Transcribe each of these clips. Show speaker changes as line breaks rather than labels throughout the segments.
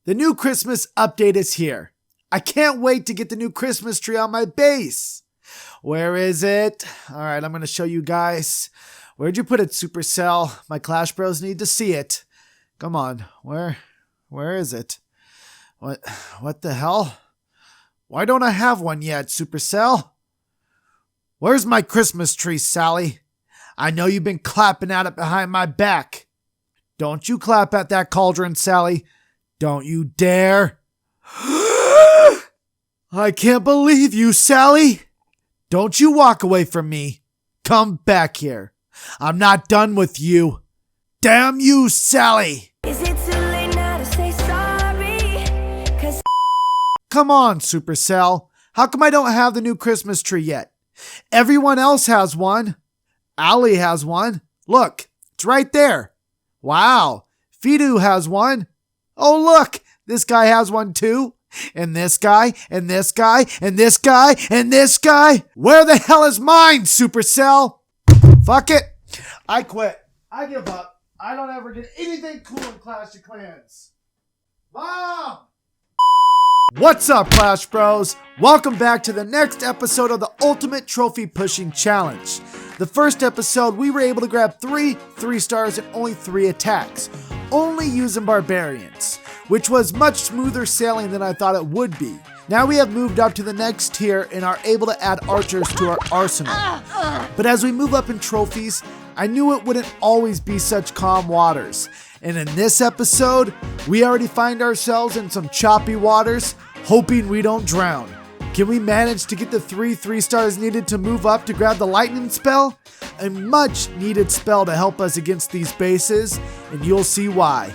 The new Christmas update is here. I can't wait to get the new Christmas tree on my base. Where is it? All right, I'm going to show you guys. Where'd you put it, Supercell? My Clash Bros need to see it. Come on, where is it? What the hell? Why don't I have one yet, Supercell? Where's my Christmas tree, Sally? I know you've been clapping at it behind my back. Don't you clap at that cauldron, Sally. Don't you dare. I can't believe you, Sally. Don't you walk away from me. Come back here. I'm not done with you. Damn you, Sally.
Is it too late now to say sorry? 'Cause
Come on, Supercell. How come I don't have the new Christmas tree yet? Everyone else has one. Allie has one. Look, it's right there. Wow. Fidu has one. Oh, look, this guy has one too. And this guy, and this guy, and this guy, and this guy. Where the hell is mine, Supercell? Fuck it. I quit. I give up. I don't ever get anything cool in Clash of Clans. Mom! What's up, Clash Bros? Welcome back to the next episode of the Ultimate Trophy Pushing Challenge. The first episode, we were able to grab 3 3-stars and only 3 attacks, only using barbarians, which was much smoother sailing than I thought it would be. Now we have moved up to the next tier and are able to add archers to our arsenal. But as we move up in trophies, I knew it wouldn't always be such calm waters. And in this episode, we already find ourselves in some choppy waters, hoping we don't drown. Can we manage to get the 3 3-stars needed to move up to grab the lightning spell? A much needed spell to help us against these bases, and you'll see why.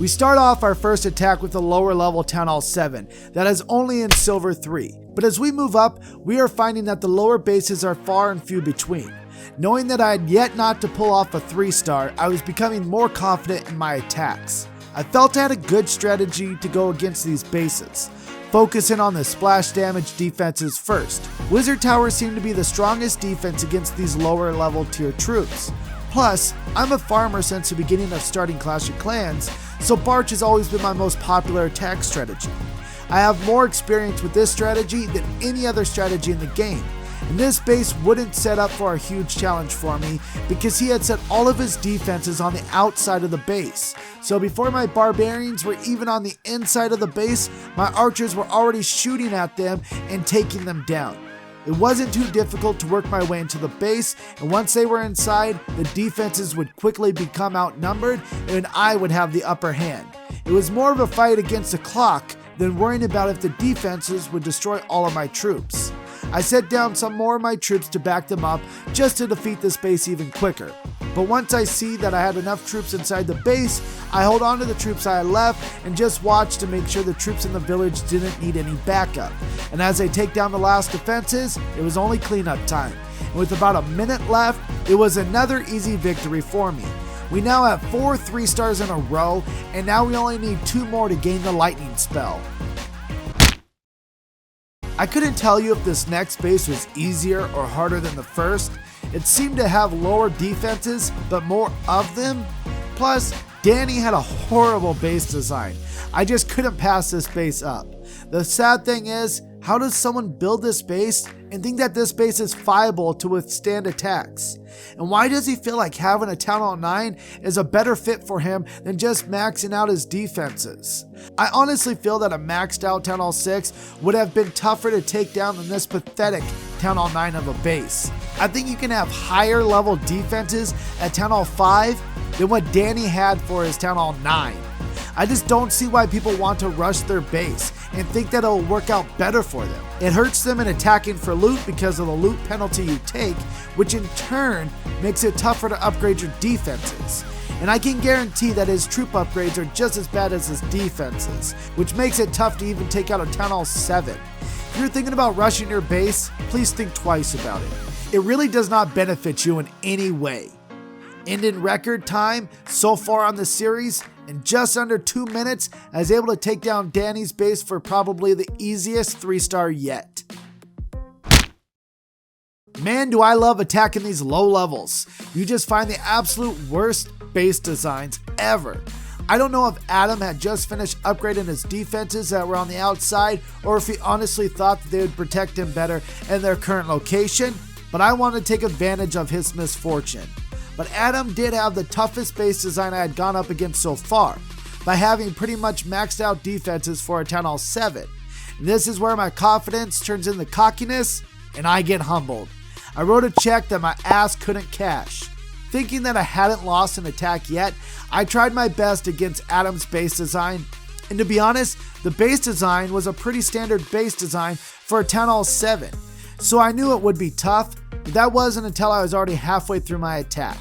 We start off our first attack with a lower level Town Hall 7 that is only in Silver 3. But as we move up, we are finding that the lower bases are far and few between. Knowing that I had yet not to pull off a 3-star, I was becoming more confident in my attacks. I felt I had a good strategy to go against these bases, focusing on the splash damage defenses first. Wizard Towers seem to be the strongest defense against these lower level tier troops. Plus, I'm a farmer since the beginning of starting Clash of Clans, so BARCH has always been my most popular attack strategy. I have more experience with this strategy than any other strategy in the game, and this base wouldn't set up for a huge challenge for me because he had set all of his defenses on the outside of the base. So before my barbarians were even on the inside of the base, my archers were already shooting at them and taking them down. It wasn't too difficult to work my way into the base, and once they were inside, the defenses would quickly become outnumbered and I would have the upper hand. It was more of a fight against the clock than worrying about if the defenses would destroy all of my troops. I set down some more of my troops to back them up just to defeat this base even quicker. But once I see that I had enough troops inside the base, I hold on to the troops I had left and just watch to make sure the troops in the village didn't need any backup. And as I take down the last defenses, it was only cleanup time. And with about a minute left, it was another easy victory for me. We now have 4 3-stars in a row, and now we only need 2 more to gain the lightning spell. I couldn't tell you if this next base was easier or harder than the first. It seemed to have lower defenses, but more of them. Plus, Danny had a horrible base design. I just couldn't pass this base up. The sad thing is, how does someone build this base and think that this base is viable to withstand attacks? And why does he feel like having a Town Hall 9 is a better fit for him than just maxing out his defenses? I honestly feel that a maxed out Town Hall 6 would have been tougher to take down than this pathetic Town Hall 9 of a base. I think you can have higher level defenses at Town Hall 5 than what Danny had for his Town Hall 9. I just don't see why people want to rush their base and think that it'll work out better for them. It hurts them in attacking for loot because of the loot penalty you take, which in turn makes it tougher to upgrade your defenses. And I can guarantee that his troop upgrades are just as bad as his defenses, which makes it tough to even take out a Town Hall 7. If you're thinking about rushing your base, please think twice about it. It really does not benefit you in any way. And in record time, so far on the series, in just under 2 minutes, I was able to take down Danny's base for probably the easiest 3-star yet. Man, do I love attacking these low levels. You just find the absolute worst base designs ever. I don't know if Adam had just finished upgrading his defenses that were on the outside, or if he honestly thought that they would protect him better in their current location, but I wanted to take advantage of his misfortune. But Adam did have the toughest base design I had gone up against so far, by having pretty much maxed out defenses for a Town Hall 7. And this is where my confidence turns into cockiness, and I get humbled. I wrote a check that my ass couldn't cash. Thinking that I hadn't lost an attack yet, I tried my best against Adam's base design, and to be honest, the base design was a pretty standard base design for a Town Hall 7, so I knew it would be tough, but that wasn't until I was already halfway through my attack.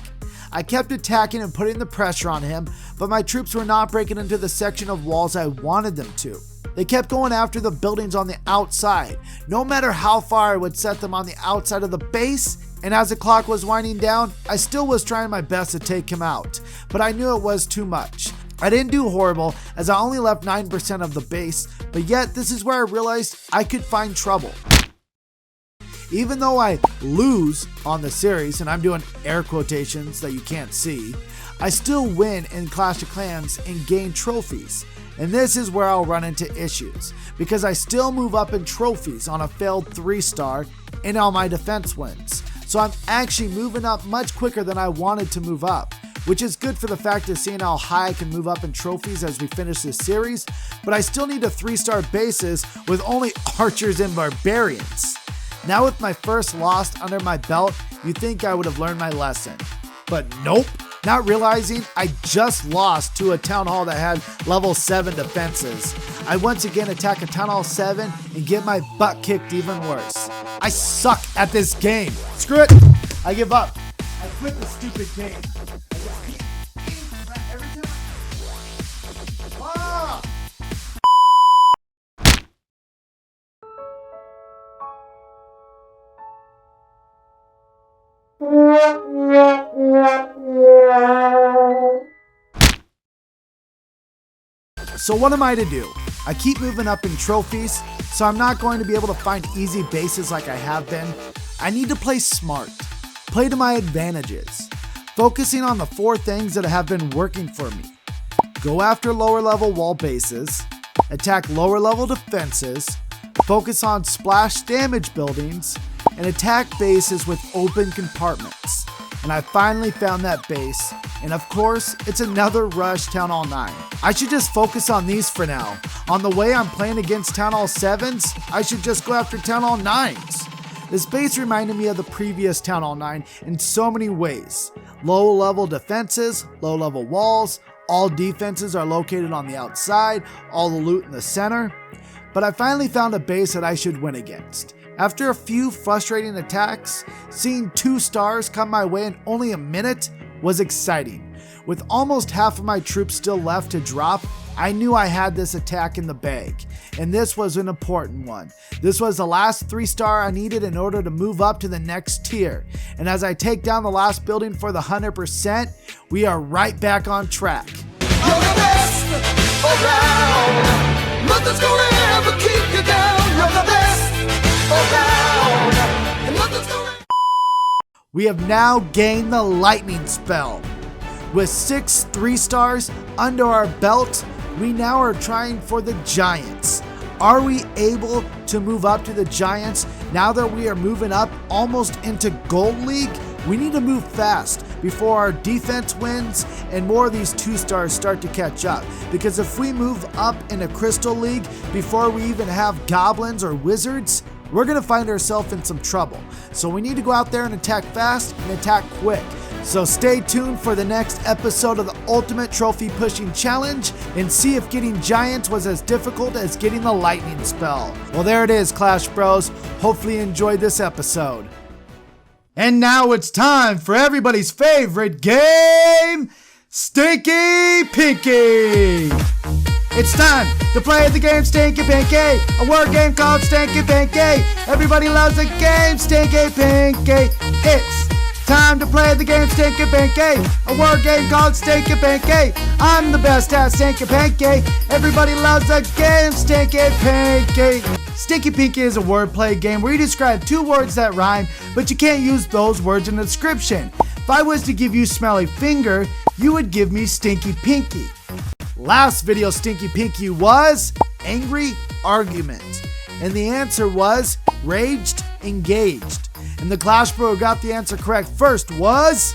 I kept attacking and putting the pressure on him, but my troops were not breaking into the section of walls I wanted them to. They kept going after the buildings on the outside, no matter how far I would set them on the outside of the base, and as the clock was winding down, I still was trying my best to take him out, but I knew it was too much. I didn't do horrible, as I only left 9% of the base, but yet this is where I realized I could find trouble. Even though I lose on the series, and I'm doing air quotations that you can't see, I still win in Clash of Clans and gain trophies. And this is where I'll run into issues, because I still move up in trophies on a failed 3-star and all my defense wins. So I'm actually moving up much quicker than I wanted to move up, which is good for the fact of seeing how high I can move up in trophies as we finish this series, but I still need a 3-star bases with only archers and barbarians. Now with my first loss under my belt, you'd think I would have learned my lesson. But nope, not realizing I just lost to a Town Hall that had level 7 defenses. I once again attack a Town Hall 7 and get my butt kicked even worse. I suck at this game. Screw it, I give up. I quit the stupid game. I just keep every time. Ah! So what am I to do? I keep moving up in trophies, so I'm not going to be able to find easy bases like I have been. I need to play smart, play to my advantages, focusing on the 4 things that have been working for me. Go after lower level wall bases, attack lower level defenses, focus on splash damage buildings, and attack bases with open compartments. And I finally found that base, and of course, it's another Rush Town Hall 9. I should just focus on these for now. On the way I'm playing against Town Hall 7s, I should just go after Town Hall 9s. This base reminded me of the previous Town Hall 9 in so many ways. Low level defenses, low level walls, all defenses are located on the outside, all the loot in the center. But I finally found a base that I should win against. After a few frustrating attacks, seeing 2 stars come my way in only a minute was exciting. With almost half of my troops still left to drop, I knew I had this attack in the bag, and this was an important one. This was the last 3-star I needed in order to move up to the next tier, and as I take down the last building for the 100%, we are right back on track.
You're the best around. Nothing's gonna ever keep you down. You're the best around. And nothing's gonna...
We have now gained the lightning spell. With 6 3-stars under our belt, we now are trying for the Giants. Are we able to move up to the Giants now that we are moving up almost into Gold League? We need to move fast before our defense wins and more of these 2-stars start to catch up. Because if we move up in a Crystal League before we even have Goblins or Wizards, we're going to find ourselves in some trouble. So we need to go out there and attack fast and attack quick. So stay tuned for the next episode of the Ultimate Trophy Pushing Challenge and see if getting Giants was as difficult as getting the lightning spell. Well, there it is, Clash Bros. Hopefully you enjoyed this episode. And now it's time for everybody's favorite game, Stinky Pinky. It's time to play the game Stinky Pinky, a word game called Stinky Pinky. Everybody loves the game Stinky Pinky. It's time to play the game Stinky Pinky, a word game called Stinky Pinky. I'm the best at Stinky Pinky. Everybody loves the game Stinky Pinky. Stinky Pinky is a wordplay game where you describe 2 words that rhyme, but you can't use those words in the description. If I was to give you Smelly Finger, you would give me Stinky Pinky. Last video Stinky Pinky was angry argument. And the answer was raged engaged. And the Clash Bro who got the answer correct first was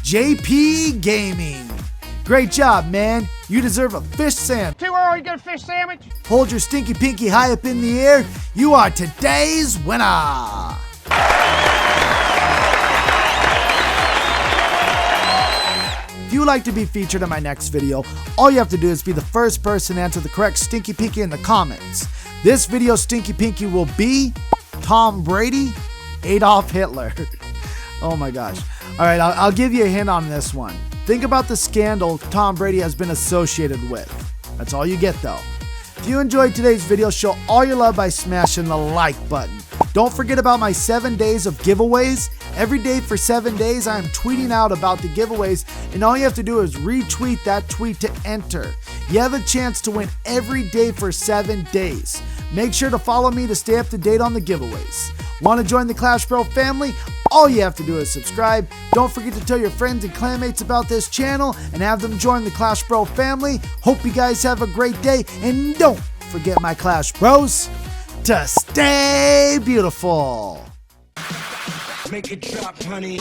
JP Gaming. Great job, man. You deserve a fish sandwich.
Too early to get a fish sandwich?
Hold your Stinky Pinky high up in the air. You are today's winner. If you would like to be featured in my next video, all you have to do is be the first person to answer the correct Stinky Pinky in the comments. This video Stinky Pinky will be Tom Brady, Adolf Hitler. Oh my gosh. All right, I'll give you a hint on this one. Think about the scandal Tom Brady has been associated with. That's all you get though. If you enjoyed today's video, show all your love by smashing the like button. Don't forget about my 7 days of giveaways. Every day for 7 days, I am tweeting out about the giveaways, and all you have to do is retweet that tweet to enter. You have a chance to win every day for 7 days. Make sure to follow me to stay up to date on the giveaways. Want to join the Clash Bro family? All you have to do is subscribe. Don't forget to tell your friends and clanmates about this channel and have them join the Clash Bro family. Hope you guys have a great day, and don't forget my Clash Bros to stay beautiful.
Make it drop, honey.